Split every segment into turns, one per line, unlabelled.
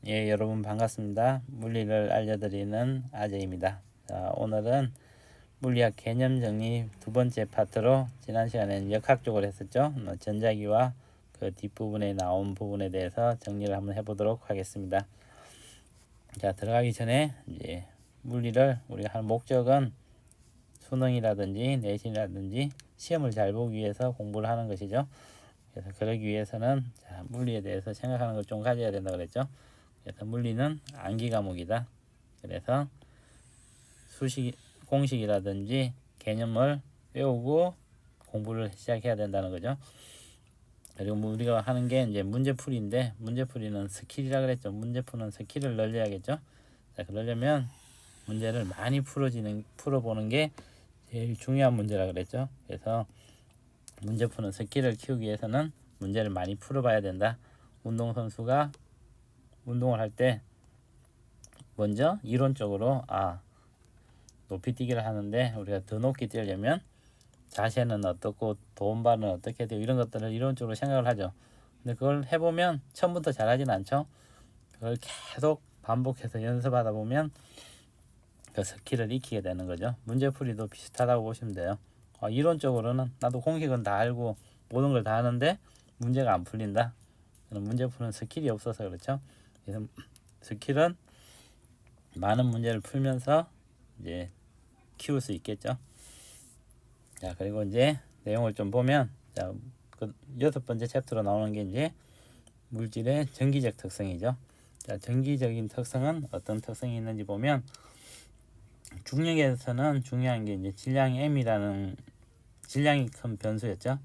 예, 여러분 반갑습니다. 물리를 알려드리는 아재입니다. 자, 오늘은 물리학 개념 정리 두 번째 파트로 지난 시간에는 역학 쪽을 했었죠. 전자기와 그 뒷부분에 나온 부분에 대해서 정리를 한번 해보도록 하겠습니다. 자, 들어가기 전에 이제 물리를 우리가 하는 목적은 수능이라든지 내신이라든지 시험을 잘 보기 위해서 공부를 하는 것이죠. 그래서 그러기 위해서는 물리에 대해서 생각하는 걸 좀 가져야 된다 그랬죠. 그래서 물리는 암기 과목이다. 그래서 수식 공식이라든지 개념을 외우고 공부를 시작해야 된다는 거죠. 그리고 우리가 하는 게 이제 문제풀이인데, 문제풀이는 스킬이라 그랬죠. 문제푸는 스킬을 늘려야겠죠. 자, 그러려면 문제를 많이 풀어보는 게 제일 중요한 문제라 그랬죠. 그래서 문제푸는 스킬을 키우기 위해서는 문제를 많이 풀어봐야 된다. 운동선수가 운동을 할 때 먼저 이론적으로 높이뛰기를 하는데 우리가 더 높게 뛰려면 자세는 어떻고 도움발은 어떻게 되고 이런 것들을 이론적으로 생각을 하죠. 근데 그걸 해보면 처음부터 잘하진 않죠. 그걸 계속 반복해서 연습하다 보면 그 스킬을 익히게 되는 거죠. 문제풀이도 비슷하다고 보시면 돼요. 이론적으로는 나도 공식은 다 알고 모든 걸 다 하는데 문제가 안 풀린다. 문제 푸는 스킬이 없어서 그렇죠. 그래서 스킬은 많은 문제를 풀면서 이제 키울 수 있겠죠. 자, 그리고 이제 내용을 좀 보면, 자, 그 6번째 챕터로 나오는 게 이제 물질의 전기적 특성이죠. 자, 전기적인 특성은 어떤 특성이 있는지 보면, 중력에서는 중요한 게 이제 질량이 m이라는 질량이 큰 변수였죠.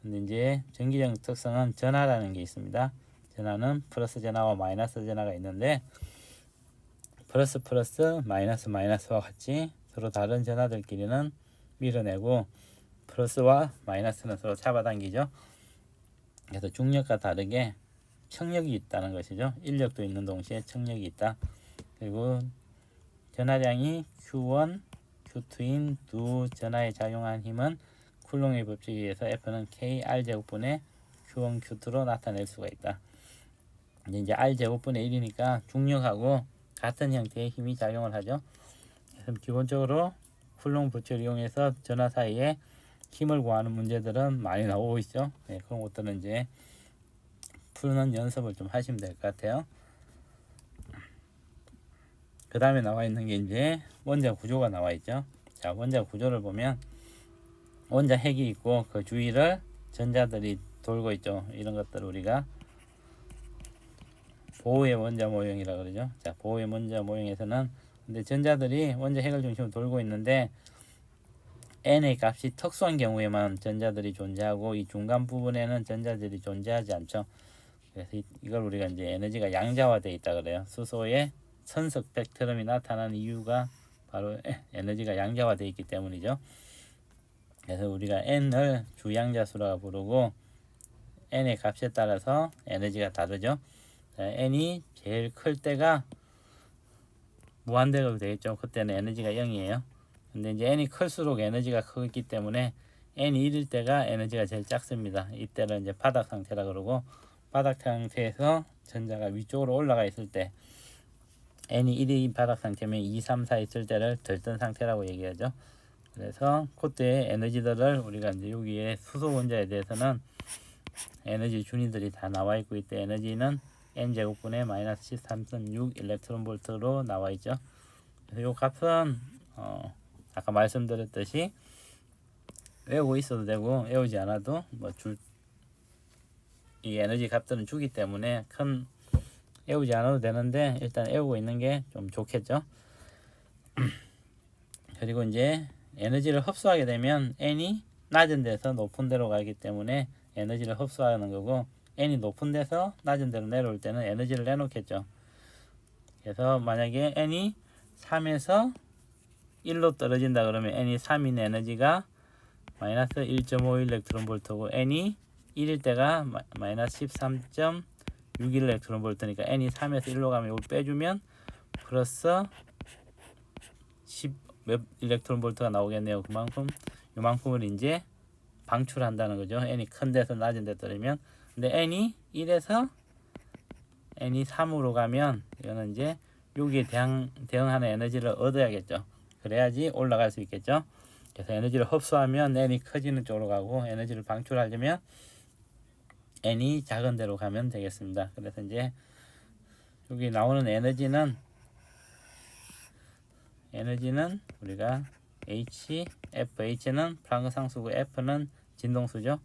근데 이제 전기적 특성은 전하라는 게 있습니다. 전하는 플러스 전하와 마이너스 전하가 있는데, 플러스 마이너스와 같이 서로 다른 전하들끼리는 밀어내고 플러스와 마이너스는 서로 잡아당기죠. 그래서 중력과 다르게 청력이 있다는 것이죠. 인력도 있는 동시에 청력이 있다. 그리고 전하량이 Q1, Q2인 두 전하에 작용한 힘은 쿨롱의 법칙에 의해서 F는 KR 제곱분의 Q1, Q2로 나타낼 수가 있다. 이제 R제곱분의 1이니까 중력하고 같은 형태의 힘이 작용을 하죠. 그래서 기본적으로 쿨롱 법칙을 이용해서 전하 사이에 힘을 구하는 문제들은 많이 나오고 있죠. 네, 그런 것들은 이제 푸는 연습을 좀 하시면 될 것 같아요. 그 다음에 나와 있는 게 이제 원자 구조가 나와 있죠. 자, 원자 구조를 보면 원자 핵이 있고 그 주위를 전자들이 돌고 있죠. 이런 것들을 우리가 보호의 원자 모형이라 그러죠. 자, 보호의 원자 모형에서는 근데 전자들이 원자 핵을 중심으로 돌고 있는데 n의 값이 특수한 경우에만 전자들이 존재하고 이 중간 부분에는 전자들이 존재하지 않죠. 그래서 이걸 우리가 이제 에너지가 양자화되어 있다 그래요. 수소의 선서 스펙트럼이 나타나는 이유가 바로 에너지가 양자화되어 있기 때문이죠. 그래서 우리가 n을 주양자수라고 부르고 n의 값에 따라서 에너지가 다르죠. n이 제일 클 때가 무한대로 되겠죠. 그때는 에너지가 0이에요. 근데 이제 n이 클수록 에너지가 크기 때문에 n이 1일 때가 에너지가 제일 작습니다. 이때를 이제 바닥 상태라 그러고, 바닥 상태에서 전자가 위쪽으로 올라가 있을 때 n이 1이 바닥 상태면 2, 3, 4 있을 때를 들뜬 상태라고 얘기하죠. 그래서 그때의 에너지들을 우리가 이제 여기에 수소 원자에 대해서는 에너지 준위들이 다 나와 있고, 이때 에너지는 n제곱분의 마이너스 13.6 일렉트론 볼트로 나와 있죠. 그래서 이 값은 아까 말씀드렸듯이 외우고 있어도 되고 외우지 않아도 이 에너지 값들은 주기 때문에 큰 외우지 않아도 되는데 일단 외우고 있는 게 좀 좋겠죠. 그리고 이제 에너지를 흡수하게 되면 n이 낮은 데서 높은 데로 가기 때문에 에너지를 흡수하는 거고, n이 높은 데서 낮은 데로 내려올 때는 에너지를 내놓겠죠. 그래서 만약에 n이 3에서 1로 떨어진다 그러면 n이 3인 에너지가 마이너스 1.5 일렉트론 볼트고, n이 1일 때가 마이너스 13.6 일렉트론 볼트니까 n이 3에서 1로 가면 이걸 빼주면 플러스 10 몇 일렉트론 볼트가 나오겠네요. 요만큼을 이제 방출한다는 거죠. n이 큰 데서 낮은 데 떨어지면. 근데 n이 1에서 n이 3으로 가면 이거는 이제 여기에 대응하는 에너지를 얻어야겠죠. 그래야지 올라갈 수 있겠죠. 그래서 에너지를 흡수하면 n이 커지는 쪽으로 가고, 에너지를 방출하려면 n이 작은 데로 가면 되겠습니다. 그래서 이제 여기 나오는 에너지는 우리가 FH는 플랑크 상수고 F는 진동수죠.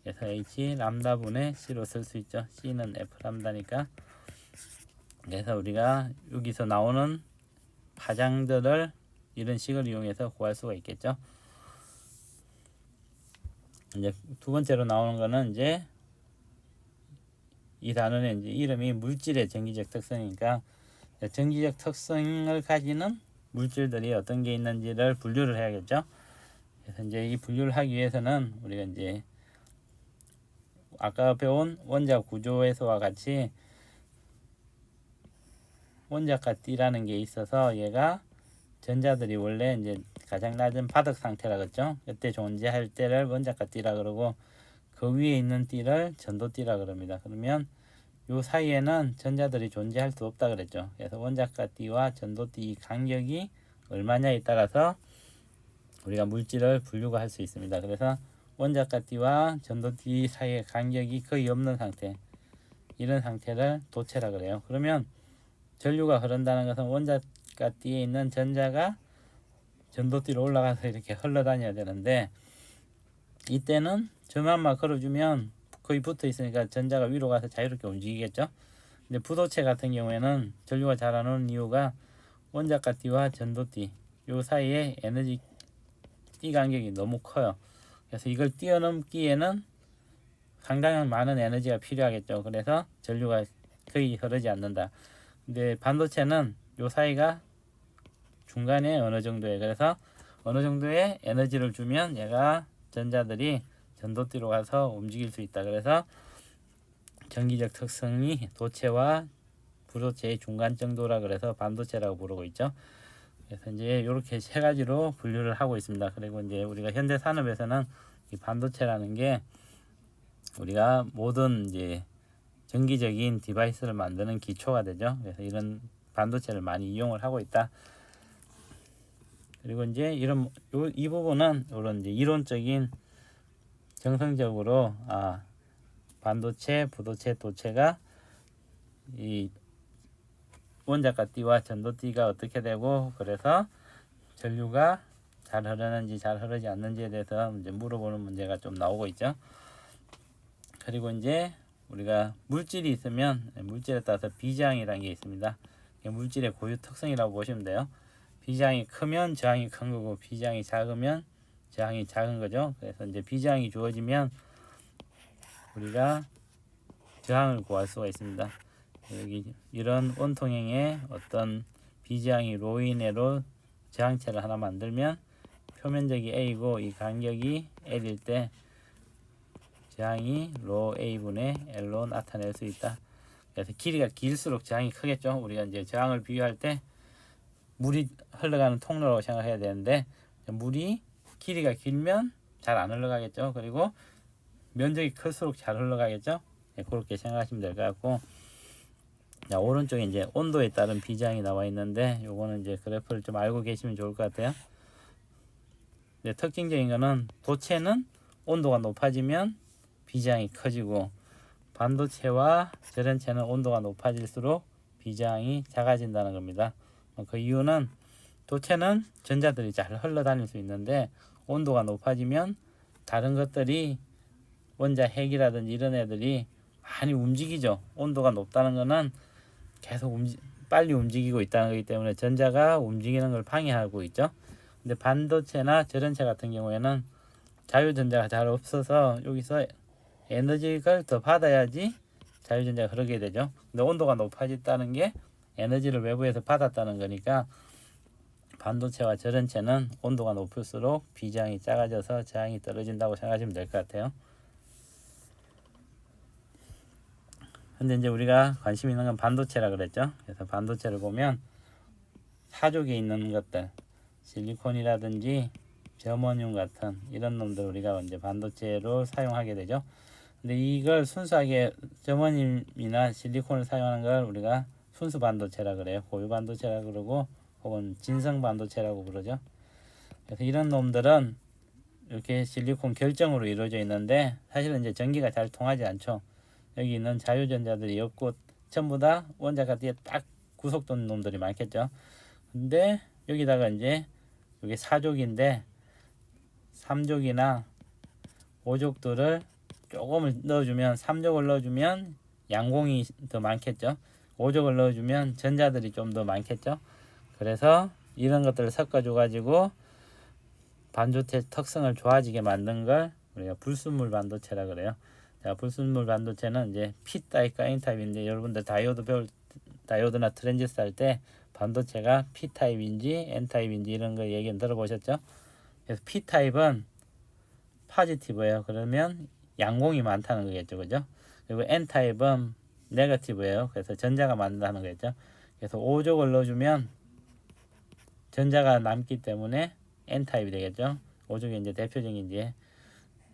그래서 H 람다분의 C로 쓸 수 있죠. C는 F 람다니까. 그래서 우리가 여기서 나오는 파장들을 이런 식을 이용해서 구할 수가 있겠죠. 이제 두 번째로 나오는 거는 이제 이 단어는 이제 이름이 물질의 전기적 특성이니까, 전기적 특성을 가지는 물질들이 어떤 게 있는지를 분류를 해야겠죠. 그래서 이제 이 분류를 하기 위해서는 우리가 이제 아까 배운 원자 구조에서와 같이 원자가 D라는 게 있어서, 얘가 전자들이 원래 이제 가장 낮은 바닥 상태라 그랬죠. 그때 존재할 때를 원자가 D라 그러고, 그 위에 있는 D를 전도 D라 그럽니다. 그러면 요 사이에는 전자들이 존재할 수 없다 그랬죠. 그래서 원자가 D와 전도 D 간격이 얼마냐에 따라서 우리가 물질을 분류가 할 수 있습니다. 그래서 원자가 D와 전도 D 사이의 간격이 거의 없는 상태, 이런 상태를 도체라 그래요. 그러면 전류가 흐른다는 것은 원자가 D에 있는 전자가 전도 D로 올라가서 이렇게 흘러다녀야 되는데, 이때는 저만만 걸어주면 거의 붙어 있으니까 전자가 위로 가서 자유롭게 움직이겠죠. 근데 부도체 같은 경우에는 전류가 잘 안 오는 이유가 원자가 D와 전도 D 요 사이에 에너지 D 간격이 너무 커요. 그래서 이걸 뛰어넘기에는 상당히 많은 에너지가 필요하겠죠. 그래서 전류가 거의 흐르지 않는다. 근데 반도체는 요 사이가 중간에 어느 정도에, 그래서 어느 정도의 에너지를 주면 얘가 전자들이 전도띠로 가서 움직일 수 있다. 그래서 전기적 특성이 도체와 부도체의 중간 정도라 그래서 반도체라고 부르고 있죠. 그래서 이제 이렇게 세 가지로 분류를 하고 있습니다. 그리고 이제 우리가 현대 산업에서는 이 반도체라는 게 우리가 모든 이제 전기적인 디바이스를 만드는 기초가 되죠. 그래서 이런 반도체를 많이 이용을 하고 있다. 그리고 이제 이 부분은 이런 이제 이론적인 정성적으로 반도체, 부도체, 도체가 이 원자가 D와 전도 D가 어떻게 되고, 그래서 전류가 잘 흐르는지 잘 흐르지 않는지에 대해서 이제 물어보는 문제가 좀 나오고 있죠. 그리고 이제 우리가 물질이 있으면 물질에 따라서 비저항이라는 게 있습니다. 물질의 고유 특성이라고 보시면 돼요. 비저항이 크면 저항이 큰 거고, 비저항이 작으면 저항이 작은 거죠. 그래서 이제 비저항이 주어지면 우리가 저항을 구할 수가 있습니다. 여기 이런 원통형의 어떤 비저항이 로인으로 저항체를 하나 만들면 표면적이 A고 이 간격이 L일 때 저항이 로 A분의 L로 나타낼 수 있다. 그래서 길이가 길수록 저항이 크겠죠. 우리가 이제 저항을 비유할 때 물이 흘러가는 통로라고 생각해야 되는데, 물이 길이가 길면 잘 안 흘러가겠죠. 그리고 면적이 클수록 잘 흘러가겠죠. 네, 그렇게 생각하시면 될 것 같고, 자, 오른쪽에 이제 온도에 따른 비저항이 나와 있는데, 요거는 이제 그래프를 좀 알고 계시면 좋을 것 같아요. 네, 특징적인 거는 도체는 온도가 높아지면 비저항이 커지고, 반도체와 절연체는 온도가 높아질수록 비저항이 작아진다는 겁니다. 그 이유는 도체는 전자들이 잘 흘러다닐 수 있는데, 온도가 높아지면 다른 것들이 원자 핵이라든지 이런 애들이 많이 움직이죠. 온도가 높다는 거는 계속 빨리 움직이고 있다는 거기 때문에 전자가 움직이는 걸 방해하고 있죠. 근데 반도체나 절연체 같은 경우에는 자유전자가 잘 없어서 여기서 에너지를 더 받아야지 자유전자가 흐르게 되죠. 근데 온도가 높아졌다는 게 에너지를 외부에서 받았다는 거니까, 반도체와 절연체는 온도가 높을수록 비저항이 작아져서 저항이 떨어진다고 생각하시면 될 것 같아요. 근데 이제 우리가 관심 있는 건 반도체라 그랬죠. 그래서 반도체를 보면 사족에 있는 것들, 실리콘이라든지 저머늄 같은 이런 놈들 우리가 이제 반도체로 사용하게 되죠. 근데 이걸 순수하게 저머님이나 실리콘을 사용하는 걸 우리가 순수 반도체라 그래요. 고유 반도체라 그러고 혹은 진성 반도체라고 부르죠. 그래서 이런 놈들은 이렇게 실리콘 결정으로 이루어져 있는데 사실은 이제 전기가 잘 통하지 않죠. 여기 있는 자유전자들이 없고 전부 다 원자가 뒤에 딱 구속된 놈들이 많겠죠. 근데 여기다가 이제 여기 4족인데 3족이나 5족들을 조금을 넣어주면 3족을 넣어주면 양공이 더 많겠죠. 5족을 넣어주면 전자들이 좀 더 많겠죠. 그래서 이런 것들을 섞어줘 가지고 반도체 특성을 좋아지게 만든 걸 우리가 불순물 반도체라 그래요. 자, 불순물 반도체는 이제 P타입과 N타입인데 여러분들 다이오드나 트랜지스터 할 때 반도체가 P타입인지 N타입인지 이런 거 얘기는 들어보셨죠? 그래서 P타입은 포지티브예요. 그러면 양공이 많다는 거겠죠. 그죠? 그리고 N타입은 네거티브예요. 그래서 전자가 많다는 거겠죠. 그래서 5족을 넣어주면 전자가 남기 때문에 N타입이 되겠죠. 5족의 이제 대표적인 이제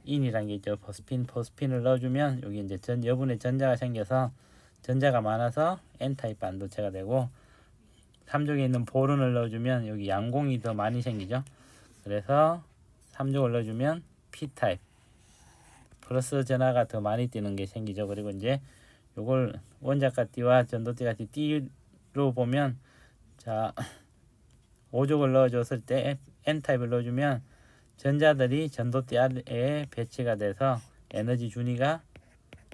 인이라는 게 있죠. 포스핀을 넣어주면 여기 이제 여분의 전자가 생겨서 전자가 많아서 N타입 반도체가 되고 3족에 있는 보론을 넣어주면 여기 양공이 더 많이 생기죠. 그래서 3족을 넣어주면 P타입 플러스 전하가 더 많이 뛰는 게 생기죠. 그리고 이제 요걸 원자가 띠와 전도띠 같이 띠로 보면 자 5족을 넣어줬을 때 N타입을 넣어주면 전자들이 전도띠 아래에 배치가 돼서 에너지 준위가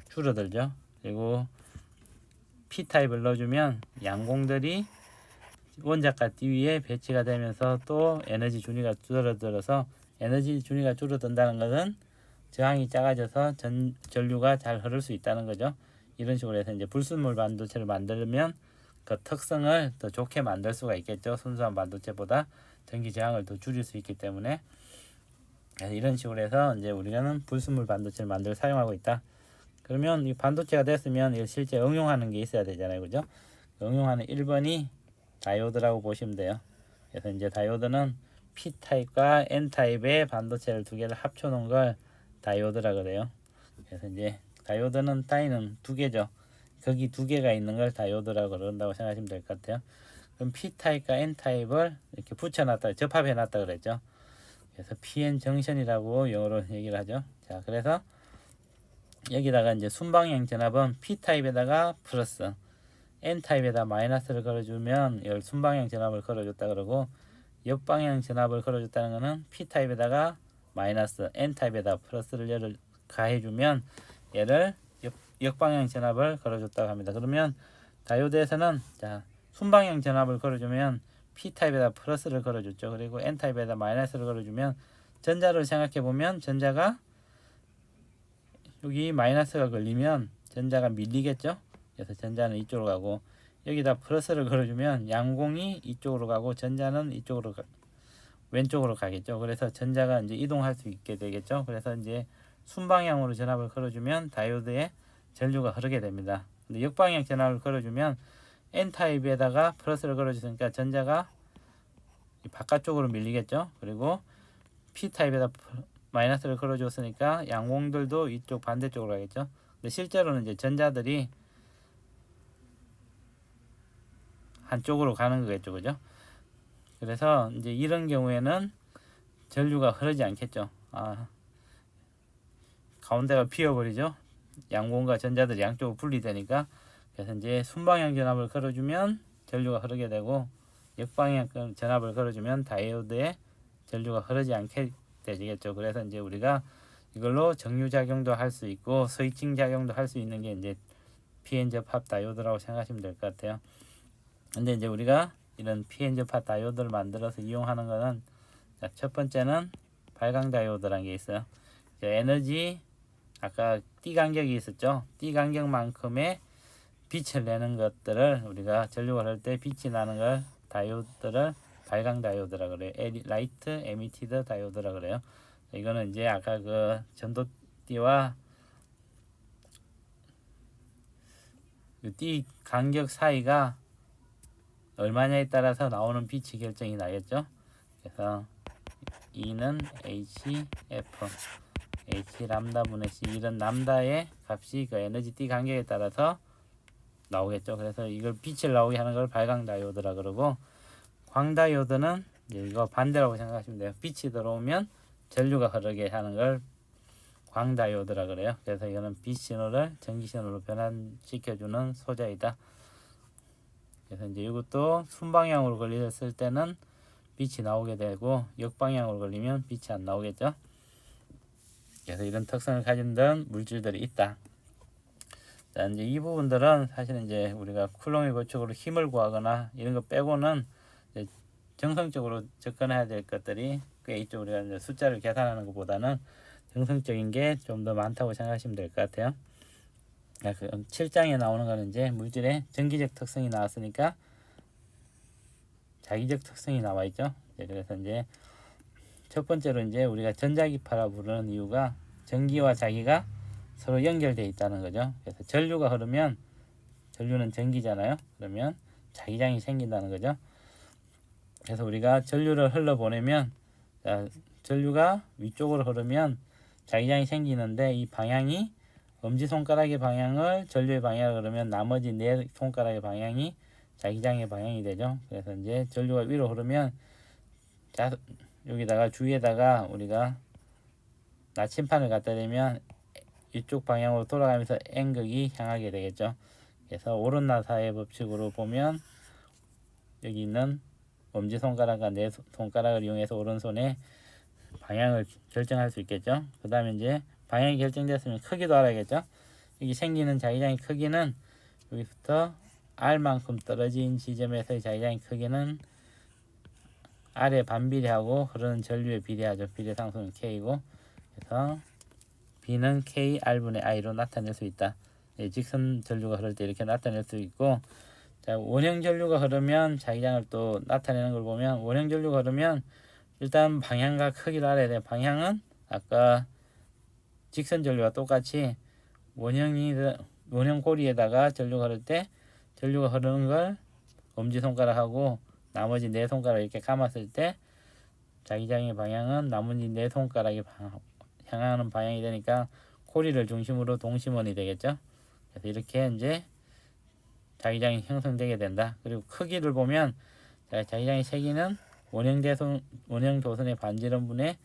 줄어들죠. 그리고 P타입을 넣어주면 양공들이 원자가 띠 위에 배치가 되면서 또 에너지 준위가 줄어들어서 에너지 준위가 줄어든다는 것은 저항이 작아져서 전류가 잘 흐를 수 있다는 거죠. 이런 식으로 해서 이제 불순물 반도체를 만들면 그 특성을 더 좋게 만들 수가 있겠죠. 순수한 반도체보다 전기 저항을 더 줄일 수 있기 때문에 이런 식으로 해서 이제 우리는 불순물 반도체를 만들 사용하고 있다. 그러면 이 반도체가 됐으면 실제 응용하는 게 있어야 되잖아요. 그죠? 응용하는 1번이 다이오드라고 보시면 돼요. 그래서 이제 다이오드는 P타입과 N타입의 반도체를 두 개를 합쳐 놓은 걸 다이오드라 그래요. 그래서 이제 다이오드는 따위는 두 개죠. 거기 두 개가 있는 걸 다이오드라고 그런다고 생각하시면 될 것 같아요. 그럼 P타입과 N타입을 이렇게 붙여놨다, 접합해놨다 그랬죠. 그래서 PN 정션이라고 영어로 얘기를 하죠. 자, 그래서 여기다가 이제 순방향 전압은 P타입에다가 플러스, N타입에다 마이너스를 걸어주면 이걸 순방향 전압을 걸어줬다 그러고 역방향 전압을 걸어줬다는 것은 P타입에다가 마이너스, N타입에다 플러스를 가해주면 얘를 역방향 전압을 걸어줬다고 합니다. 그러면 다이오드에서는 자 순방향 전압을 걸어주면 P타입에다 플러스를 걸어줬죠. 그리고 N타입에다 마이너스를 걸어주면 전자를 생각해보면 전자가 여기 마이너스가 걸리면 전자가 밀리겠죠. 그래서 전자는 이쪽으로 가고 여기다 플러스를 걸어주면 양공이 이쪽으로 가고 전자는 이쪽으로 왼쪽으로 가겠죠. 그래서 전자가 이제 이동할 수 있게 되겠죠. 그래서 이제 순방향으로 전압을 걸어주면 다이오드에 전류가 흐르게 됩니다. 근데 역방향 전압을 걸어주면 N타입에다가 플러스를 걸어주니까 전자가 바깥쪽으로 밀리겠죠. 그리고 P타입에다 마이너스를 걸어줬으니까 양공들도 이쪽 반대쪽으로 가겠죠. 근데 실제로는 이제 전자들이 한쪽으로 가는 거겠죠. 그죠? 그래서 이제 이런 경우에는 전류가 흐르지 않겠죠. 가운데가 비어버리죠. 양공과 전자들이 양쪽으로 분리되니까. 그래서 이제 순방향 전압을 걸어주면 전류가 흐르게 되고 역방향 전압을 걸어주면 다이오드에 전류가 흐르지 않게 되겠죠. 그래서 이제 우리가 이걸로 정류작용도 할 수 있고 스위칭 작용도 할 수 있는 게 이제 PN 접합 다이오드라고 생각하시면 될 것 같아요. 근데 이제 우리가 이런 PN 접합 다이오드를 만들어서 이용하는 거는 첫 번째는 발광 다이오드라는 게 있어요. 에너지 아까 띠 간격이 있었죠. 띠 간격만큼의 빛을 내는 것들을 우리가 전류가 흐를 때 빛이 나는 걸 다이오드를 발광 다이오드라 그래요. 라이트 에미티드 다이오드라 그래요. 이거는 이제 아까 그 전도띠와 띠 간격 사이가 얼마냐에 따라서 나오는 빛이 결정이 나겠죠. 그래서 E는 HF H 람다 분의 C 이런 람다의 값이 그 에너지 띠 간격에 따라서 나오겠죠. 그래서 이걸 빛을 나오게 하는 걸 발광 다이오드라 그러고, 광다이오드는 이거 반대라고 생각하시면 돼요. 빛이 들어오면 전류가 흐르게 하는 걸 광다이오드라 그래요. 그래서 이거는 빛 신호를 전기 신호로 변환시켜주는 소자이다. 그래서 이제 이것도 순방향으로 걸렸을 때는 빛이 나오게 되고 역방향으로 걸리면 빛이 안 나오겠죠. 그래서 이런 특성을 가진 물질들이 있다. 자, 이제 이 부분들은 사실은 이제 우리가 쿨롱의 법칙으로 힘을 구하거나 이런 거 빼고는 이제 정성적으로 접근해야 될 것들이 꽤 있죠. 우리가 이제 숫자를 계산하는 것보다는 정성적인 게 좀 더 많다고 생각하시면 될 것 같아요. 자, 그 7장에 나오는 거는 이제 물질의 전기적 특성이 나왔으니까 자기적 특성이 나와 있죠. 그래서 이제 첫 번째로 이제 우리가 전자기파라 부르는 이유가 전기와 자기가 서로 연결되어 있다는 거죠. 그래서 전류가 흐르면 전류는 전기잖아요. 그러면 자기장이 생긴다는 거죠. 그래서 우리가 전류를 흘러보내면 전류가 위쪽으로 흐르면 자기장이 생기는데 이 방향이 엄지손가락의 방향을 전류의 방향으로 그러면 나머지 네 손가락의 방향이 자기장의 방향이 되죠. 그래서 이제 전류가 위로 흐르면 여기다가 주위에다가 우리가 나침판을 갖다 대면 이쪽 방향으로 돌아가면서 N극이 향하게 되겠죠. 그래서 오른나사의 법칙으로 보면 여기 있는 엄지손가락과 네 손가락을 이용해서 오른손에 방향을 결정할 수 있겠죠. 그 다음에 이제 방향이 결정됐으면 크기도 알아야겠죠. 여기 생기는 자기장의 크기는 여기부터 R만큼 떨어진 지점에서의 자기장의 크기는 R에 반비례하고 흐르는 전류에 비례하죠. 비례상수는 K고, 그래서 B는 K R분의 I로 나타낼 수 있다. 직선 전류가 흐를 때 이렇게 나타낼 수 있고, 자, 원형 전류가 흐르면 자기장을 또 나타내는 걸 보면 원형 전류가 흐르면 일단 방향과 크기를 알아야 돼요. 방향은 아까 직선 전류와 똑같이 원형 고리에다가 전류가 흐를 때 전류가 흐르는 걸 엄지손가락하고 나머지 네 손가락 이렇게 감았을 때 자기장의 방향은 나머지 네 손가락이 향하는 방향이 되니까 고리를 중심으로 동심원이 되겠죠. 그래서 이렇게 이제 자기장이 형성되게 된다. 그리고 크기를 보면 자기장의 세기는 원형 도선의 반지름분의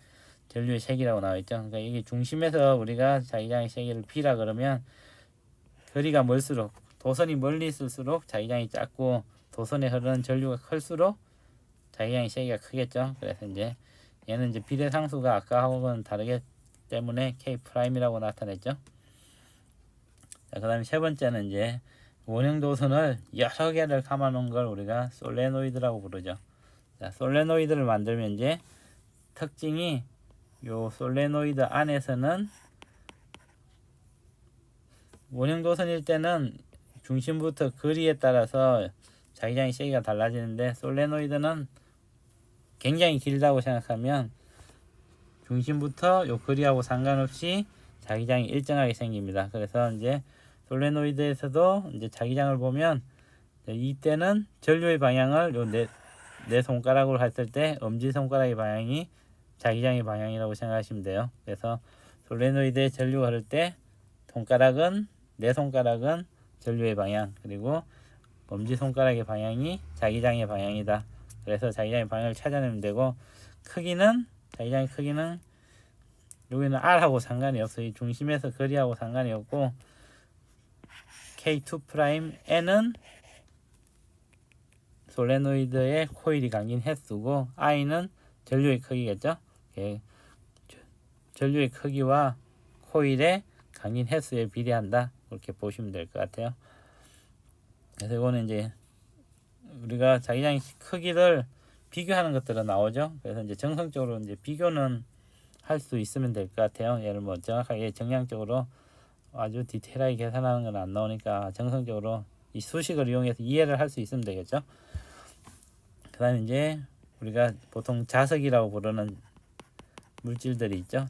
전류의 세기라고 나와 있죠. 그러니까 이게 중심에서 우리가 자기장의 세기를 B라 그러면 거리가 멀수록 도선이 멀리 있을수록 자기장이 작고 도선에 흐르는 전류가 클수록 자기장의 세기가 크겠죠. 그래서 이제 얘는 이제 비례상수가 아까하고는 다르기 때문에 K'이라고 나타냈죠. 그 다음에 세 번째는 이제 원형 도선을 여러 개를 감아 놓은 걸 우리가 솔레노이드라고 부르죠. 자, 솔레노이드를 만들면 이제 특징이 요 솔레노이드 안에서는 원형 도선일 때는 중심부터 거리에 따라서 자기장의 세기가 달라지는데 솔레노이드는 굉장히 길다고 생각하면 중심부터 요 거리하고 상관없이 자기장이 일정하게 생깁니다. 그래서 이제 솔레노이드에서도 이제 자기장을 보면 이때는 전류의 방향을 요 네 손가락으로 했을 때 엄지손가락의 방향이 자기장의 방향이라고 생각하시면 돼요. 그래서 솔레노이드에 전류가 흐를 때 네 손가락은 전류의 방향, 그리고 엄지손가락의 방향이 자기장의 방향이다. 그래서 자기장의 방향을 찾아내면 되고, 자기장의 크기는 여기는 R하고 상관이 없어요. 이 중심에서 거리하고 상관이 없고, K2'N은 솔레노이드의 코일이 감긴 횟수고, I는 전류의 크기겠죠. 전류의 크기와 코일의 감긴 횟수에 비례한다. 그렇게 보시면 될 것 같아요. 그래서 이거는 이제 우리가 자기장의 크기를 비교하는 것들은 나오죠. 그래서 이제 정성적으로 이제 비교는 할 수 있으면 될 것 같아요. 예를 뭐 정확하게 정량적으로 아주 디테일하게 계산하는 건 안 나오니까 정성적으로 이 수식을 이용해서 이해를 할 수 있으면 되겠죠. 그 다음에 이제 우리가 보통 자석이라고 부르는 물질들이 있죠.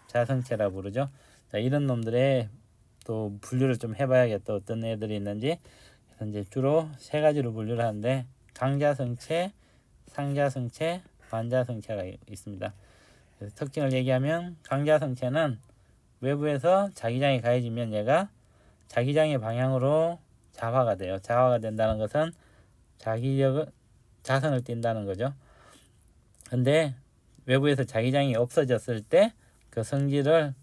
자성체라고 부르죠. 자, 이런 놈들의 또 분류를 좀 해봐야겠다. 어떤 애들이 있는지. 그래서 이제 주로 세 가지로 분류를 하는데 강자성체, 상자성체, 반자성체가 있습니다. 그래서 특징을 얘기하면 강자성체는 외부에서 자기장이 가해지면 얘가 자기장의 방향으로 자화가 돼요. 자화가 된다는 것은 자성을 띈다는 거죠. 근데 외부에서 자기장이 없어졌을 때 그 성질을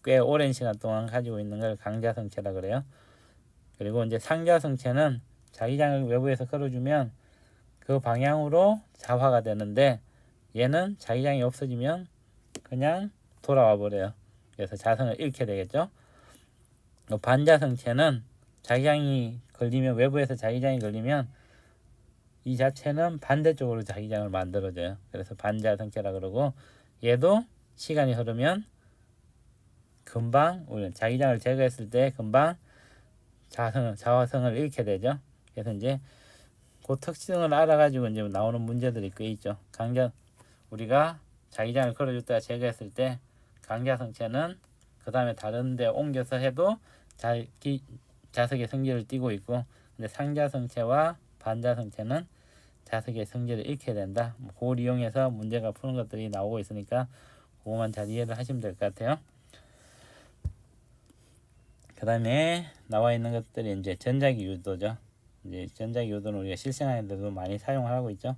꽤 오랜 시간 동안 가지고 있는 걸 강자성체라 그래요. 그리고 이제 상자성체는 자기장을 외부에서 걸어주면 그 방향으로 자화가 되는데 얘는 자기장이 없어지면 그냥 돌아와 버려요. 그래서 자성을 잃게 되겠죠. 반자성체는 자기장이 걸리면 외부에서 자기장이 걸리면 이 자체는 반대쪽으로 자기장을 만들어줘요. 그래서 반자성체라 그러고 얘도 시간이 흐르면 금방 우리는 자기장을 제거했을 때 금방 자화성을 잃게 되죠. 그래서 이제 그 특징을 알아가지고 이제 나오는 문제들이 꽤 있죠. 우리가 자기장을 걸어줬다가 제거했을 때 강자성체는 그 다음에 다른 데 옮겨서 해도 자석의 성질을 띠고 있고, 근데 상자성체와 반자성체는 자석의 성질을 잃게 된다. 그걸 이용해서 문제가 푸는 것들이 나오고 있으니까 그거만 잘 이해를 하시면 될 것 같아요. 그 다음에 나와 있는 것들이 이제 전자기 유도죠. 이제 전자기 유도는 우리가 실생활에도 많이 사용하고 있죠.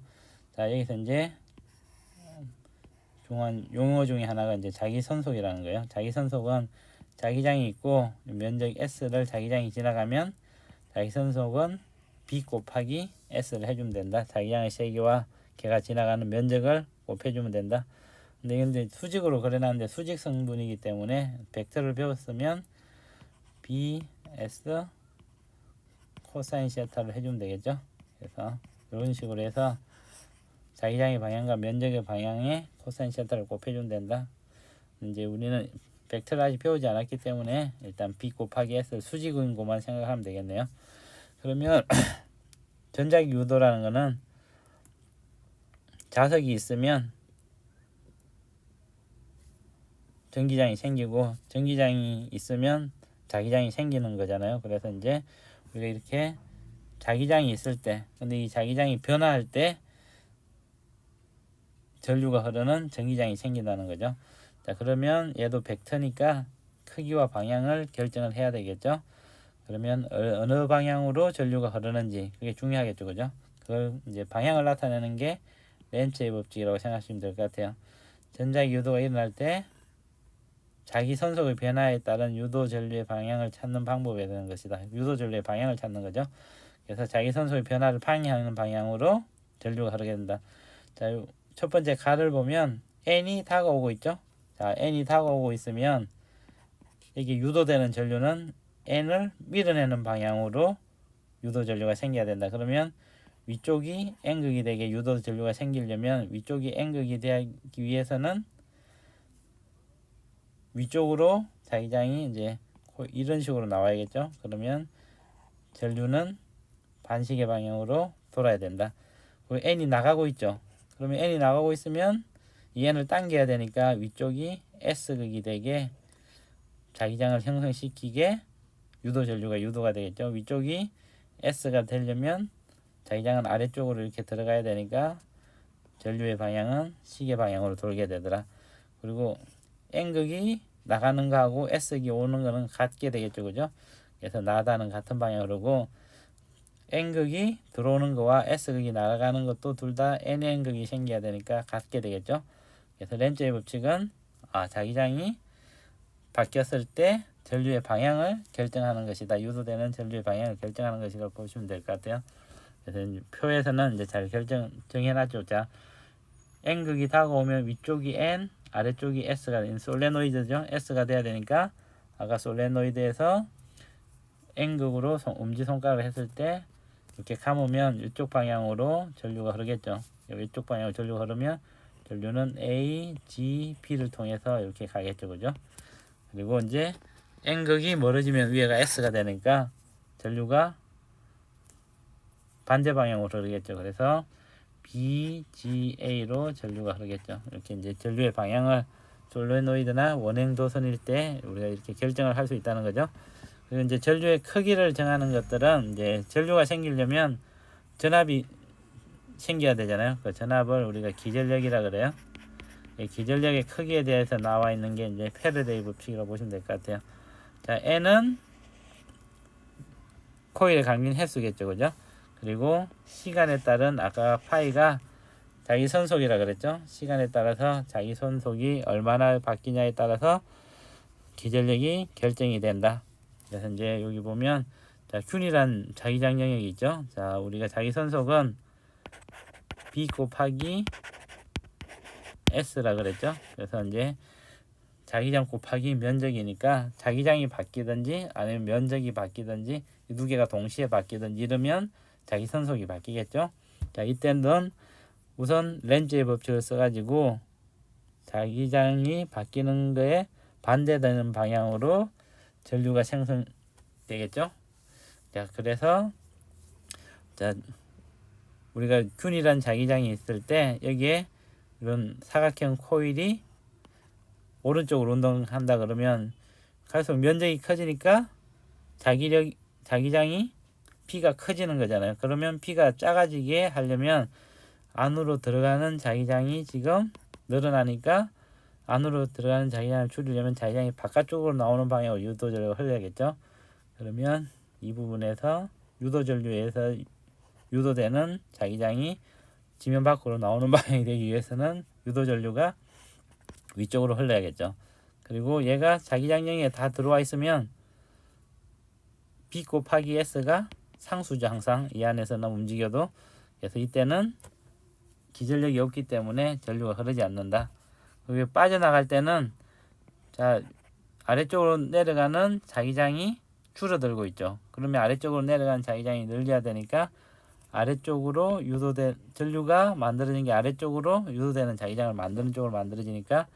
자, 여기서 이제 중요한 용어 중에 하나가 이제 자기선속이라는 거예요. 자기선속은 자기장이 있고 면적 S를 자기장이 지나가면 자기선속은 B 곱하기 S를 해주면 된다. 자기장의 세기와 걔가 지나가는 면적을 곱해주면 된다. 근데 이제 수직으로 그려놨는데 수직 성분이기 때문에 벡터를 배웠으면 BS 코사인 시타를 해주면 되겠죠. 그래서 이런 식으로 해서 자기장의 방향과 면적의 방향에 코사인 시타를 곱해주면 된다. 이제 우리는 벡터를 아직 배우지 않았기 때문에 일단 B 곱하기 S 수직인 것만 생각하면 되겠네요. 그러면 전자기 유도라는 거는 자석이 있으면 전기장이 생기고 전기장이 있으면 자기장이 생기는 거잖아요. 그래서 이제 우리가 이렇게 자기장이 있을 때, 근데 이 자기장이 변화할 때 전류가 흐르는 전기장이 생긴다는 거죠. 자, 그러면 얘도 벡터니까 크기와 방향을 결정을 해야 되겠죠. 그러면 어느 방향으로 전류가 흐르는지 그게 중요하겠죠, 그죠? 그걸 이제 방향을 나타내는 게 렌츠의 법칙이라고 생각하시면 될 것 같아요. 전자기 유도가 일어날 때 자기 선속의 변화에 따른 유도 전류의 방향을 찾는 방법이 되는 것이다. 유도 전류의 방향을 찾는 거죠. 그래서 자기 선속의 변화를 방해하는 방향으로 전류가 흐르게 된다. 자, 첫 번째 가를 보면 N이 다가오고 있죠. 자, N이 다가오고 있으면 이게 유도되는 전류는 N을 밀어내는 방향으로 유도 전류가 생겨야 된다. 그러면 위쪽이 N극이 되게 유도 전류가 생기려면 위쪽이 N극이 되기 위해서는 위쪽으로 자기장이 이제 이런 식으로 나와야겠죠. 그러면 전류는 반시계 방향으로 돌아야 된다. 그리고 N이 나가고 있죠. 그러면 N이 나가고 있으면 이 N을 당겨야 되니까 위쪽이 S극이 되게 자기장을 형성시키게 유도 전류가 유도가 되겠죠. 위쪽이 S가 되려면 자기장은 아래쪽으로 이렇게 들어가야 되니까 전류의 방향은 시계 방향으로 돌게 되더라. 그리고 N극이 나가는 거하고 S극이 오는 거는 같게 되겠죠, 그죠? 그래서 나다는 같은 방향으로고 N극이 들어오는 거와 S극이 나가는 것도 둘 다 NN극이 생겨야 되니까 같게 되겠죠. 그래서 렌츠의 법칙은 자기장이 바뀌었을 때 전류의 방향을 결정하는 것이다. 유도되는 전류의 방향을 결정하는 것이라고 보시면 될 것 같아요. 그래서 표에서는 이제 잘 정해놨죠. 자, N극이 다가오면 위쪽이 N, 아래쪽이 S가 되는 솔레노이드죠. S가 돼야 되니까 아까 솔레노이드에서 N극으로 엄지손가락을 했을 때 이렇게 감으면 이쪽 방향으로 전류가 흐르겠죠. 이쪽 방향으로 전류가 흐르면 전류는 A, G, B를 통해서 이렇게 가겠죠, 그죠? 그리고 이제 N극이 멀어지면 위에가 S가 되니까 전류가 반대 방향으로 흐르겠죠. 그래서 B, G, A로 전류가 흐르겠죠. 이렇게 이제 전류의 방향을 솔레노이드나 원행도선일 때 우리가 이렇게 결정을 할 수 있다는 거죠. 그리고 이제 전류의 크기를 정하는 것들은 이제 전류가 생기려면 전압이 생겨야 되잖아요. 그 전압을 우리가 기전력이라 그래요. 기전력의 크기에 대해서 나와 있는 게 이제 패러데이 법칙이라고 보시면 될 것 같아요. 자, N은 코일에 감긴 횟수겠죠, 그죠? 그리고 시간에 따른 아까 파이가 자기 선속이라 그랬죠. 시간에 따라서 자기 선속이 얼마나 바뀌냐에 따라서 기전력이 결정이 된다. 그래서 이제 여기 보면 자, 균이란 자기장 영역이 있죠. 자, 우리가 자기 선속은 B 곱하기 S라 그랬죠. 그래서 이제 자기장 곱하기 면적이니까 자기장이 바뀌든지 아니면 면적이 바뀌든지 이 두 개가 동시에 바뀌든지 이러면 자기 선속이 바뀌겠죠. 자, 이때는 우선 렌즈의 법칙을 써가지고 자기장이 바뀌는 거에 반대되는 방향으로 전류가 생성되겠죠. 자, 그래서 자, 우리가 균이란 자기장이 있을 때 여기에 이런 사각형 코일이 오른쪽으로 운동한다 그러면 갈수록 면적이 커지니까 자기장이 P가 커지는 거잖아요. 그러면 P가 작아지게 하려면 안으로 들어가는 자기장이 지금 늘어나니까 안으로 들어가는 자기장을 줄이려면 자기장이 바깥쪽으로 나오는 방향으로 유도전류가 흘러야겠죠. 그러면 이 부분에서 유도전류에서 유도되는 자기장이 지면 밖으로 나오는 방향이 되기 위해서는 유도전류가 위쪽으로 흘러야겠죠. 그리고 얘가 자기장령에 다 들어와 있으면 B 곱하기 S가 상수죠. 항상 이 안에서는 움직여도. 그래서 이때는 기전력이 없기 때문에 전류가 흐르지 않는다. 그리고 빠져나갈 때는 자, 아래쪽으로 내려가는 자기장이 줄어들고 있죠. 그러면 아래쪽으로 내려가는 자기장이 늘려야 되니까 아래쪽으로 유도된 전류가 만들어진 게 아래쪽으로 유도되는 자기장을 만드는 쪽으로 만들어지니까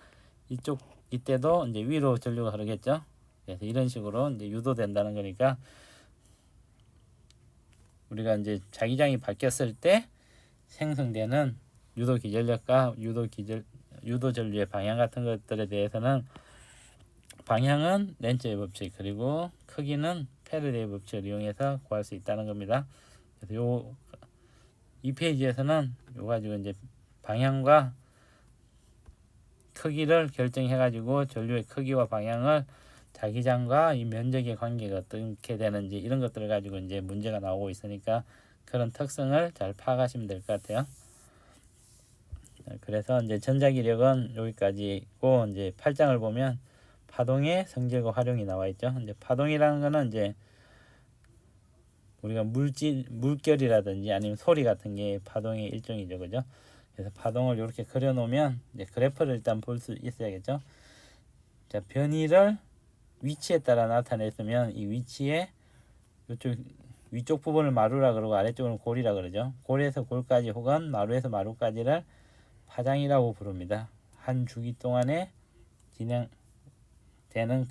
이때도 이제 위로 전류가 흐르겠죠. 그래서 이런 식으로 이제 유도된다는 거니까 우리가 이제 자기장이 바뀌었을 때 생성되는 유도 기전력과 유도 전류의 방향 같은 것들에 대해서는 방향은 렌츠의 법칙 그리고 크기는 패러데이 법칙을 이용해서 구할 수 있다는 겁니다. 그래서 이 페이지에서는 요 가지고 이제 방향과 크기를 결정해 가지고 전류의 크기와 방향을 자기장과 이 면적의 관계가 어떻게 되는지 이런 것들을 가지고 이제 문제가 나오고 있으니까 그런 특성을 잘 파악하시면 될 것 같아요. 그래서 이제 전자기력은 여기까지고 이제 8장을 보면 파동의 성질과 활용이 나와 있죠. 이제 파동이라는 거는 이제 우리가 물결이라든지 아니면 소리 같은 게 파동의 일종이죠, 그죠? 그래서 파동을 이렇게 그려 놓으면 이제 그래프를 일단 볼 수 있어야겠죠. 자, 변이를 위치에 따라 나타냈으면 이 위치에 이쪽 위쪽 부분을 마루라 그러고 아래쪽은 골이라 그러죠. 골에서 골까지 혹은 마루에서 마루까지를 파장이라고 부릅니다. 한 주기 동안에 진행되는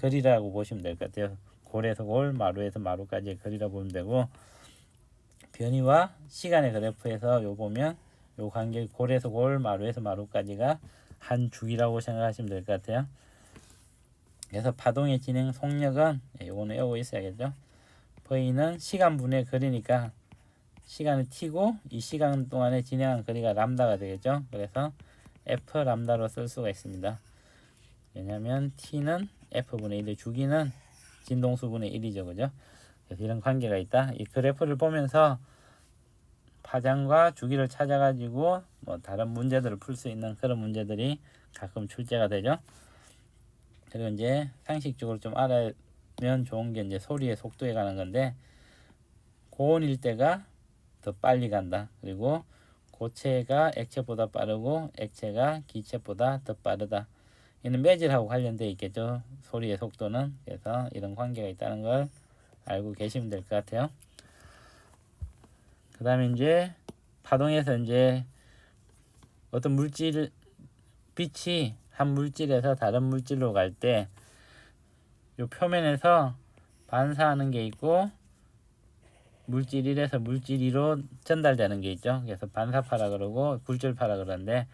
거리라고 보시면 될 것 같아요. 골에서 골, 마루에서 마루까지의 거리라 보면 되고 변이와 시간의 그래프에서 요 보면 요 간격 골에서 골, 마루에서 마루까지가 한 주기라고 생각하시면 될 것 같아요. 그래서 파동의 진행 속력은 요거는 외우고 있어야겠죠. V는 시간분의 거리니까 시간을 t고 이 시간 동안에 진행한 거리가 람다가 되겠죠. 그래서 F 람다로 쓸 수가 있습니다. 왜냐하면 t는 F분의 1의 주기는 진동수분의 1이죠. 그죠? 그래서 이런 관계가 있다. 이 그래프를 보면서 파장과 주기를 찾아가지고 뭐 다른 문제들을 풀 수 있는 그런 문제들이 가끔 출제가 되죠. 그리고 이제 상식적으로 좀 알아면 좋은 게 이제 소리의 속도에 관한 건데 고온일 때가 더 빨리 간다. 그리고 고체가 액체보다 빠르고 액체가 기체보다 더 빠르다. 이는 매질하고 관련되어 있겠죠. 소리의 속도는. 그래서 이런 관계가 있다는 걸 알고 계시면 될 것 같아요. 그 다음에 이제 파동에서 이제 어떤 빛이 한 물질에서 다른 물질로 갈 때 이 표면에서 반사하는 게 있고 물질 1에서 물질 2로 전달되는 게 있죠. 그래서 반사파라 그러고 굴절파라 그러는데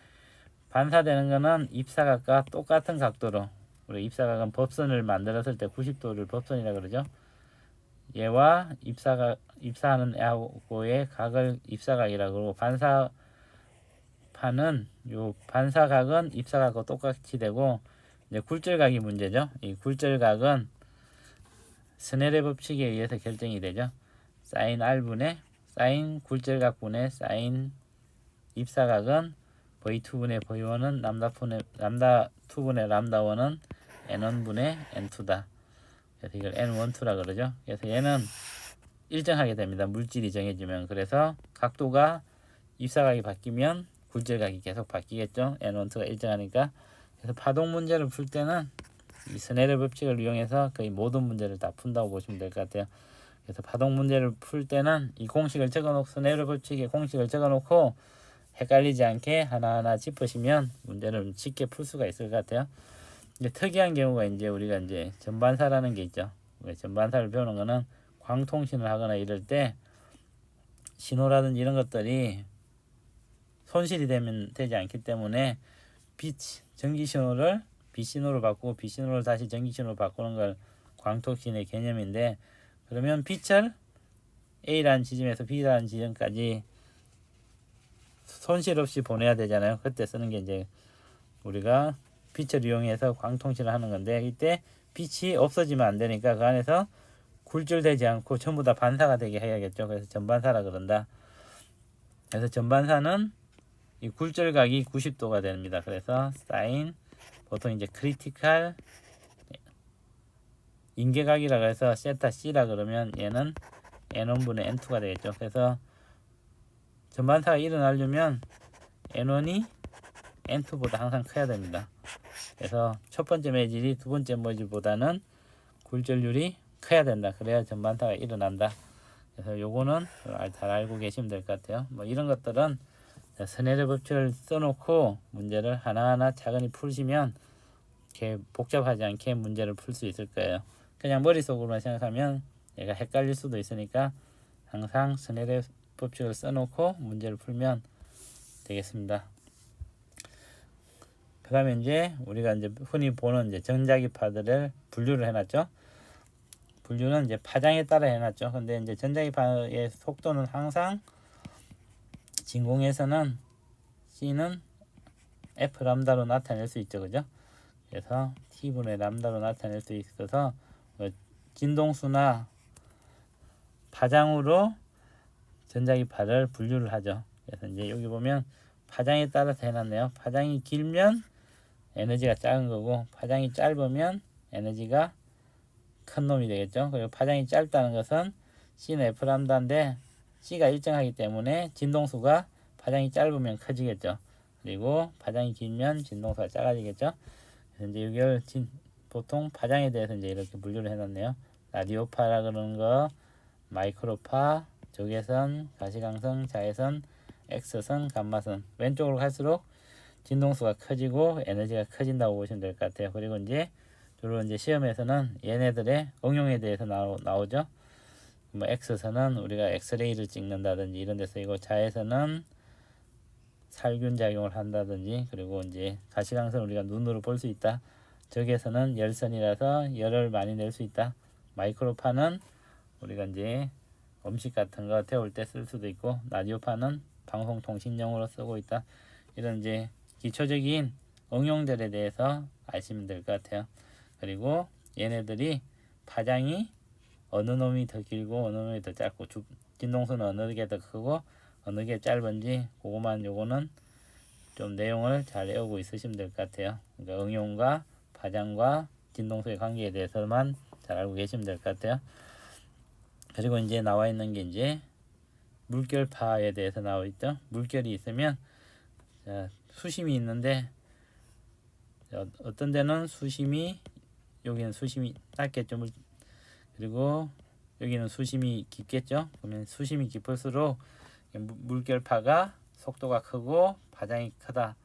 반사되는 거는 입사각과 똑같은 각도로 우리 입사각은 법선을 만들었을 때 90도를 법선이라 그러죠. 얘와 입사하는 애하고의 각을 입사각이라 그러고 파는 요 반사각은 입사각과 똑같이 되고 이제 굴절각이 문제죠. 이 굴절각은 스넬의 법칙에 의해서 결정이 되죠. 사인 R분의 사인 굴절각분의 사인 입사각은 V2분의 V1은 람다 2분의 람다 1은 N1분의 N2다. 그래서 이걸 N12라 그러죠. 그래서 얘는 일정하게 됩니다. 물질이 정해지면. 그래서 각도가 입사각이 바뀌면 굴절각이 계속 바뀌겠죠. N12가 일정하니까. 그래서 파동 문제를 풀 때는 이 스넬의 법칙을 이용해서 거의 모든 문제를 다 푼다고 보시면 될 것 같아요. 그래서 파동 문제를 풀 때는 이 공식을 적어놓고 스넬의 법칙의 공식을 적어놓고 헷갈리지 않게 하나하나 짚으시면 문제를 쉽게 풀 수가 있을 것 같아요. 이제 특이한 경우가 이제 우리가 이제 전반사라는 게 있죠. 전반사를 배우는 거는 광통신을 하거나 이럴 때 신호라든지 이런 것들이 손실이 되지 않기 때문에 전기 신호를 빛 신호로 바꾸고 빛 신호를 다시 전기 신호로 바꾸는 걸 광통신의 개념인데, 그러면 빛을 A라는 지점에서 B라는 지점까지 손실 없이 보내야 되잖아요. 그때 쓰는 게 이제 우리가 빛을 이용해서 광통신을 하는 건데, 이때 빛이 없어지면 안 되니까 그 안에서 굴절되지 않고 전부 다 반사가 되게 해야겠죠. 그래서 전반사라 그런다. 그래서 전반사는 이 굴절각이 90도가 됩니다. 그래서 사인 보통 이제 크리티컬 인계각이라고 해서 세타 C라 그러면 얘는 N1분의 N2가 되겠죠. 그래서 전반사가 일어나려면 N1이 N2보다 항상 커야 됩니다. 그래서 첫 번째 매질이 두 번째 매질보다는 굴절률이 커야 된다. 그래야 전반사가 일어난다. 그래서 요거는 잘 알고 계시면 될 것 같아요. 뭐 이런 것들은 스넬의 법칙을 써놓고 문제를 하나하나 차근히 풀시면 이렇게 복잡하지 않게 문제를 풀 수 있을 거예요. 그냥 머릿속으로만 생각하면 얘가 헷갈릴 수도 있으니까 항상 스넬의 법칙을 써놓고 문제를 풀면 되겠습니다. 그 다음에 이제 우리가 이제 흔히 보는 이제 전자기파들을 분류를 해놨죠. 분류는 이제 파장에 따라 해놨죠. 근데 이제 전자기파의 속도는 항상 진공에서는 C는 F 람다로 나타낼 수 있죠. 그죠? 그래서 T분의 람다로 나타낼 수 있어서 진동수나 파장으로 전자기파를 분류를 하죠. 그래서 이제 여기 보면 파장에 따라서 해놨네요. 파장이 길면 에너지가 작은 거고, 파장이 짧으면 에너지가 큰 놈이 되겠죠. 그리고 파장이 짧다는 것은 C는 F 람다인데 C가 일정하기 때문에 진동수가 파장이 짧으면 커지겠죠. 그리고 파장이 길면 진동수가 작아지겠죠. 그래서 이제 이걸 보통 파장에 대해서 이제 이렇게 분류를 해놨네요. 라디오파라 그러는 거, 마이크로파, 적외선, 가시광선, 자외선, X선, 감마선. 왼쪽으로 갈수록 진동수가 커지고 에너지가 커진다고 보시면 될 것 같아요. 그리고 이제 주로 이제 시험에서는 얘네들의 응용에 대해서 나오죠. 뭐 X선은 우리가 엑스레이를 찍는다든지 이런 데 쓰이고, 자외선은 살균 작용을 한다든지, 그리고 이제 가시광선 우리가 눈으로 볼 수 있다. 적외선은 열선이라서 열을 많이 낼 수 있다. 마이크로파는 우리가 이제 음식 같은 거 태울 때 쓸 수도 있고, 라디오파는 방송통신용으로 쓰고 있다. 이런 이제 기초적인 응용들에 대해서 아시면 될 것 같아요. 그리고 얘네들이 파장이 어느 놈이 더 길고 어느 놈이 더 짧고, 진동수는 어느 게 더 크고 어느 게 짧은지 그거만 요거는 좀 내용을 잘 외우고 있으시면 될 것 같아요. 그러니까 응용과 파장과 진동수의 관계에 대해서만 잘 알고 계시면 될 것 같아요. 그리고 이제 나와 있는 게 이제 물결파에 대해서 나와 있죠. 물결이 있으면 수심이 있는데 어떤 데는 수심이, 여기는 수심이 낮겠죠. 그리고 여기는 수심이 깊겠죠. 그러면 수심이 깊을수록 물결파가 속도가 크고 파장이 크다.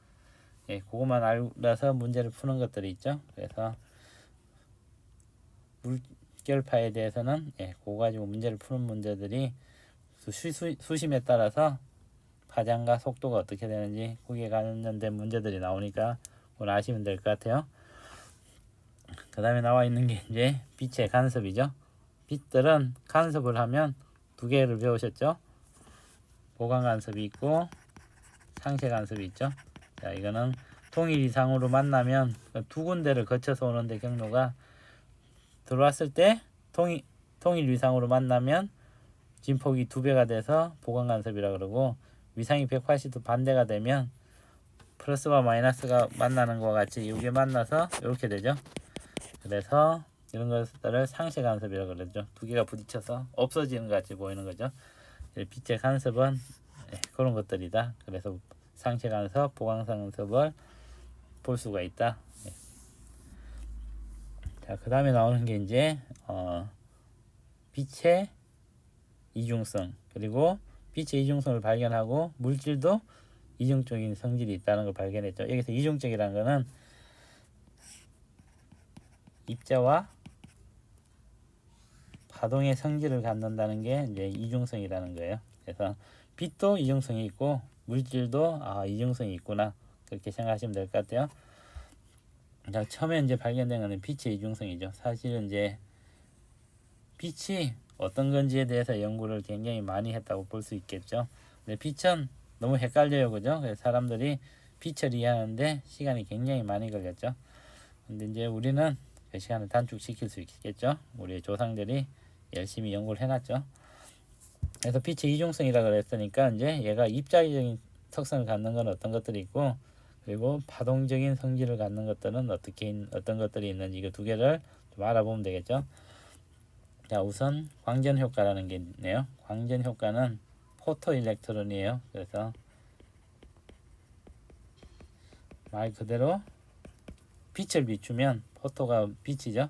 예, 그것만 알아서 문제를 푸는 것들이 있죠. 그래서 물결파에 대해서는 그거 가지고 문제를 푸는 문제들이 수심에 따라서 파장과 속도가 어떻게 되는지 거기에 관련된 문제들이 나오니까 그걸 아시면 될 것 같아요. 그 다음에 나와 있는 게 이제 빛의 간섭이죠. 빛들은 간섭을 하면 두 개를 배우셨죠. 보강 간섭이 있고 상쇄 간섭이 있죠. 자, 이거는 동일 이상으로 만나면 두 군데를 거쳐서 오는데 경로가 들어왔을 때 동일 위상으로 만나면 진폭이 2배가 돼서 보강 간섭이라 그러고, 위상이 180도 반대가 되면 플러스와 마이너스가 만나는 것과 같이 이게 만나서 이렇게 되죠. 그래서 이런 것들을 상쇄 간섭이라고 그러죠. 두 개가 부딪혀서 없어지는 것 같이 보이는 거죠. 빛의 간섭은 그런 것들이다. 그래서 상쇄 간섭, 보강 간섭을 볼 수가 있다. 자, 그 다음에 나오는 게 이제 빛의 이중성, 그리고 빛의 이중성을 발견하고 물질도 이중적인 성질이 있다는 걸 발견했죠. 여기서 이중적이라는 것은 입자와 파동의 성질을 갖는다는 게 이제 이중성이라는 거예요. 그래서 빛도 이중성이 있고 물질도 이중성이 있구나, 그렇게 생각하시면 될 것 같아요. 자, 처음에 이제 발견된 것은 빛의 이중성이죠. 사실은 이제 빛이 어떤 건지에 대해서 연구를 굉장히 많이 했다고 볼 수 있겠죠. 근데 빛은 너무 헷갈려요, 그죠? 그래서 사람들이 빛을 이해하는데 시간이 굉장히 많이 걸렸죠. 근데 이제 우리는 그 시간을 단축시킬 수 있겠죠. 우리 조상들이 열심히 연구를 해놨죠. 그래서 빛의 이중성이라 그랬으니까 이제 얘가 입자적인 특성을 갖는 건 어떤 것들이 있고, 그리고 파동적인 성질을 갖는 것들은 어떤 것들이 있는지, 이거 두 개를 좀 알아보면 되겠죠. 자, 우선 광전 효과라는 게 있네요. 광전 효과는 포토 일렉트론이에요. 그래서 말 그대로 빛을 비추면, 포토가 빛이죠,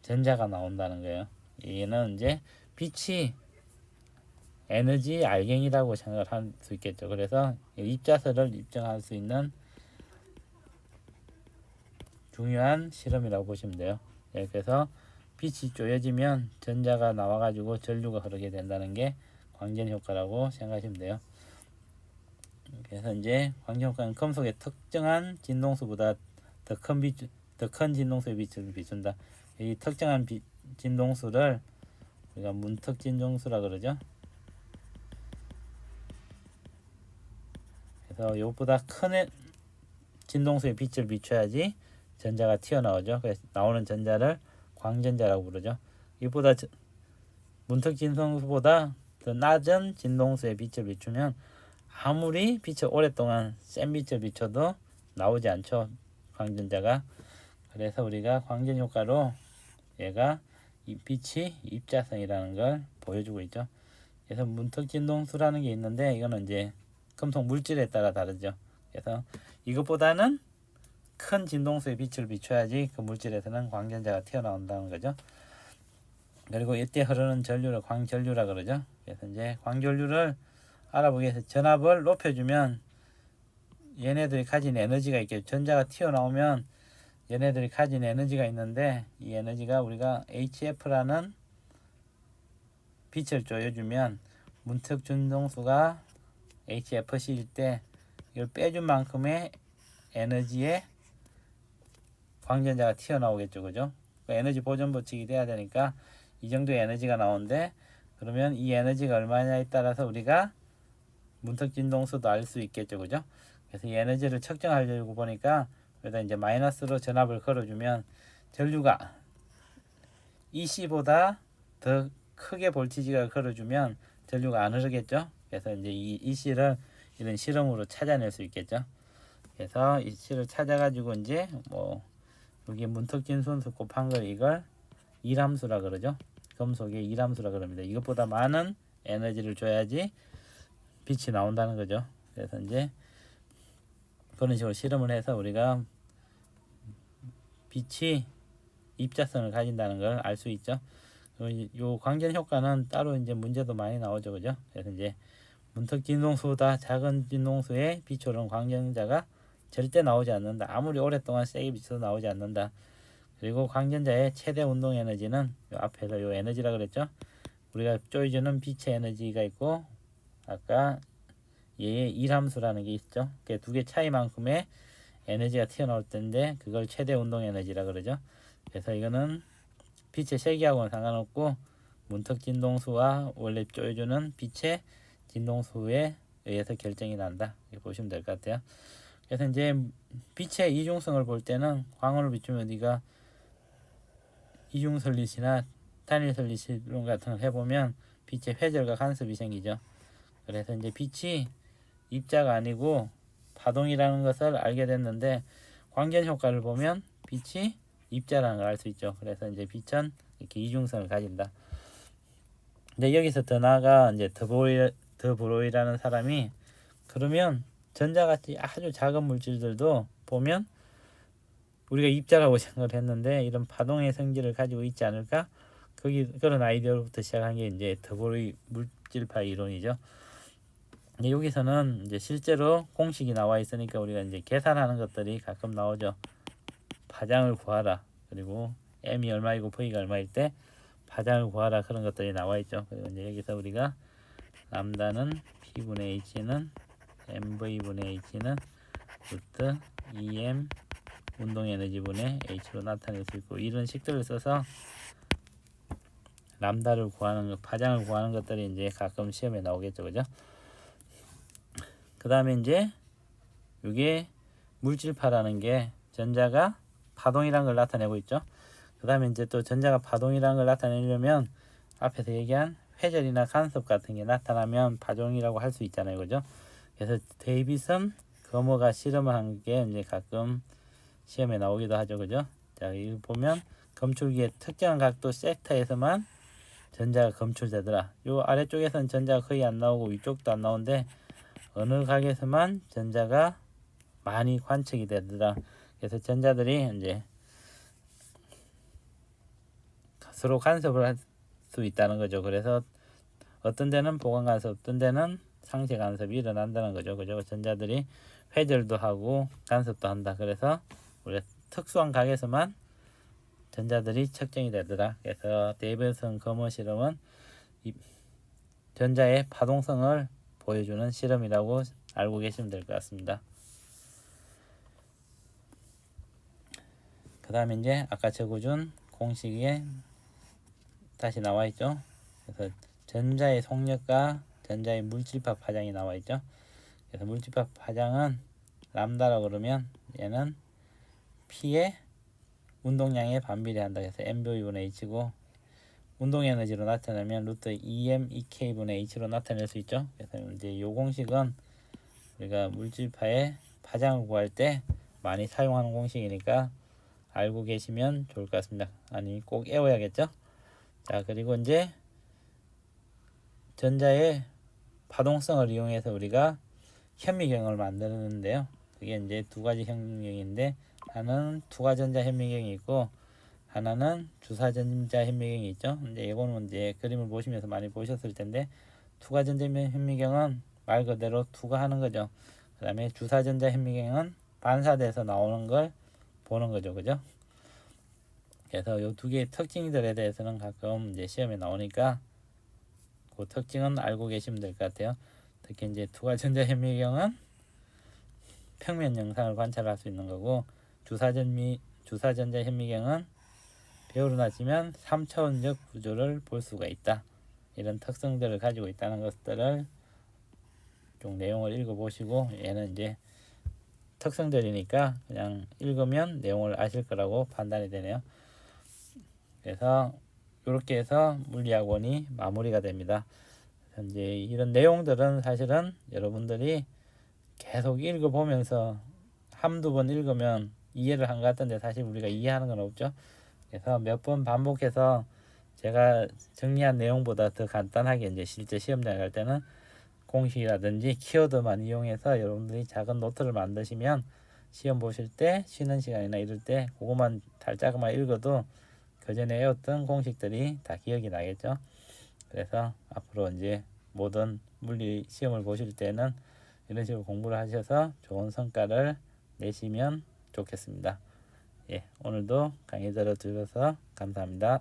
전자가 나온다는 거예요. 얘는 이제 빛이 에너지 알갱이라고 생각을 할 수 있겠죠. 그래서 입자설을 입증할 수 있는 중요한 실험이라고 보시면 돼요. 그래서 빛이 쪼여지면 전자가 나와가지고 전류가 흐르게 된다는 게 광전 효과라고 생각하시면 돼요. 그래서 이제 광전 효과는 금속의 특정한 진동수보다 더 큰 진동수의 빛을 비춘다. 이 특정한 진동수를 우리가 문턱 진동수라 그러죠. 그래서 이것보다 큰 진동수의 빛을 비춰야지 전자가 튀어나오죠. 그래서 나오는 전자를 광전자라고 부르죠. 이보다 문턱 진동수보다 더 낮은 진동수의 빛을 비추면 아무리 빛을 오랫동안 센 빛을 비춰도 나오지 않죠, 광전자가. 그래서 우리가 광전 효과로 얘가 이 빛이 입자성이라는 걸 보여주고 있죠. 그래서 문턱 진동수라는 게 있는데 이거는 이제 금속 물질에 따라 다르죠. 그래서 이것보다는 큰 진동수의 빛을 비춰야지 그 물질에서는 광전자가 튀어나온다는 거죠. 그리고 이때 흐르는 전류를 광전류라 그러죠. 그래서 이제 광전류를 알아보기 위해서 전압을 높여주면 얘네들이 가진 에너지가 있겠죠. 전자가 튀어나오면 얘네들이 가진 에너지가 있는데, 이 에너지가 우리가 HF라는 빛을 쪼여주면 문턱 진동수가 HFC일 때 이걸 빼준 만큼의 에너지에 광전자가 튀어나오겠죠, 그죠? 그 에너지 보존 법칙이 돼야 되니까 이 정도의 에너지가 나오는데, 그러면 이 에너지가 얼마냐에 따라서 우리가 문턱 진동수도 알 수 있겠죠, 그죠? 그래서 이 에너지를 측정하려고 보니까 여기다 이제 마이너스로 전압을 걸어주면 전류가 EC보다 더 크게 볼티지가 걸어주면 전류가 안 흐르겠죠. 그래서 이제 이 EC를 이런 실험으로 찾아낼 수 있겠죠. 그래서 EC를 찾아가지고 이제 뭐 여기 문턱 진동수 곱한 걸 이걸 일함수라 그러죠. 금속의 일함수라 그럽니다. 이것보다 많은 에너지를 줘야지 빛이 나온다는 거죠. 그래서 이제 그런 식으로 실험을 해서 우리가 빛이 입자성을 가진다는 걸 알 수 있죠. 요 광전 효과는 따로 이제 문제도 많이 나오죠, 그죠? 그래서 이제 문턱 진동수보다 작은 진동수의 빛으로는 광전자가 절대 나오지 않는다. 아무리 오랫동안 세게 비춰도 나오지 않는다. 그리고 광전자의 최대 운동 에너지는 요 앞에서 요 에너지라 그랬죠. 우리가 쪼여주는 빛의 에너지가 있고, 아까 얘의 일함수라는 게 있죠. 그 두 개 차이만큼의 에너지가 튀어나올 텐데 그걸 최대 운동 에너지라 그러죠. 그래서 이거는 빛의 세기하고는 상관없고 문턱 진동수와 원래 쪼여주는 빛의 진동수의 의해서 결정이 난다. 이렇게 보시면 될 것 같아요. 그래서 이제 빛의 이중성을 볼 때는 광원을 비추면 우리가 이중설릿이나 단일설릿 이론 같은 걸 해보면 빛의 회절과 간섭이 생기죠. 그래서 이제 빛이 입자가 아니고 파동이라는 것을 알게 됐는데 광견 효과를 보면 빛이 입자라는 걸 알 수 있죠. 그래서 이제 빛은 이렇게 이중성을 가진다. 근데 여기서 더 나아가 이제 더브로이라는 사람이 그러면 전자같이 아주 작은 물질들도 보면 우리가 입자라고 생각을 했는데 이런 파동의 성질을 가지고 있지 않을까? 그런 아이디어로부터 시작한 게 이제 더브로이 물질파 이론이죠. 근데 여기서는 이제 실제로 공식이 나와 있으니까 우리가 이제 계산하는 것들이 가끔 나오죠. 파장을 구하라. 그리고 m이 얼마이고 v가 얼마일 때 파장을 구하라. 그런 것들이 나와 있죠. 그리고 이제 여기서 우리가 람다는 p분의 h는 mv분의 h는 루트 2m 운동 에너지분의 h로 나타낼 수 있고 이런 식들을 써서 람다를 구하는 것, 파장을 구하는 것들이 이제 가끔 시험에 나오겠죠, 그죠? 그 다음에 이제 이게 물질파라는 게 전자가 파동이라는 걸 나타내고 있죠. 그 다음에 이제 또 전자가 파동이라는 걸 나타내려면 앞에서 얘기한 회절이나 간섭 같은 게 나타나면 파동이라고 할 수 있잖아요, 그죠? 그래서 데이비슨 거머가 실험을 한 게 이제 가끔 시험에 나오기도 하죠, 그죠? 자, 이거 보면 검출기의 특정한 각도 섹터에서만 전자가 검출되더라. 요 아래쪽에서는 전자가 거의 안 나오고 위쪽도 안 나오는데 어느 각에서만 전자가 많이 관측이 되더라. 그래서 전자들이 이제 서로 간섭을 할 수 있다는 거죠. 그래서 어떤 데는 보강 간섭, 어떤 데는 상쇄 간섭이 일어난다는 거죠. 그죠? 전자들이 회절도 하고 간섭도 한다. 그래서 우리가 특수한 각에서만 전자들이 측정이 되더라. 그래서 데이비슨 거머 실험은 이 전자의 파동성을 보여주는 실험이라고 알고 계시면 될 것 같습니다. 그 다음에 이제 아까 적어준 공식에 다시 나와 있죠. 그래서 전자의 속력과 전자의 물질파 파장이 나와 있죠. 그래서 물질파 파장은 람다라고 그러면 얘는 P의 운동량에 반비례한다. 그래서 mv분의 h고 운동 에너지로 나타내면 루트 2m ek분의 h로 나타낼 수 있죠. 그래서 이제 이 공식은 우리가 물질파의 파장을 구할 때 많이 사용하는 공식이니까 알고 계시면 좋을 것 같습니다. 아니 꼭 외워야겠죠. 자, 그리고 이제 전자의 파동성을 이용해서 우리가 현미경을 만드는데요. 그게 이제 두 가지 현미경인데 하나는 투과전자 현미경이 있고 하나는 주사전자 현미경이 있죠. 근데 이거는 이제 그림을 보시면서 많이 보셨을 텐데 투과전자 현미경은 말 그대로 투과하는 거죠. 그 다음에 주사전자 현미경은 반사돼서 나오는 걸 보는 거죠, 그죠? 그래서 이 두 개의 특징들에 대해서는 가끔 이제 시험에 나오니까 그 특징은 알고 계시면 될 것 같아요. 특히 이제 투과전자 현미경은 평면 영상을 관찰할 수 있는 거고 주사전자 현미경은 배우로 낮추면 3차원적 구조를 볼 수가 있다. 이런 특성들을 가지고 있다는 것들을 좀 내용을 읽어보시고 얘는 이제 특성들이니까 그냥 읽으면 내용을 아실 거라고 판단이 되네요. 그래서 이렇게 해서 물리학원이 마무리가 됩니다. 이제 이런 내용들은 사실은 여러분들이 계속 읽어보면서 한두 번 읽으면 이해를 한 것 같은데 사실 우리가 이해하는 건 없죠. 그래서 몇 번 반복해서 제가 정리한 내용보다 더 간단하게 이제 실제 시험장에 갈 때는 공식이라든지 키워드만 이용해서 여러분들이 작은 노트를 만드시면 시험 보실 때 쉬는 시간이나 이럴 때 그것만 살짝만 읽어도 그 전에 외웠던 공식들이 다 기억이 나겠죠. 그래서 앞으로 이제 모든 물리 시험을 보실 때는 이런 식으로 공부를 하셔서 좋은 성과를 내시면 좋겠습니다. 예, 오늘도 강의 들어주셔서 감사합니다.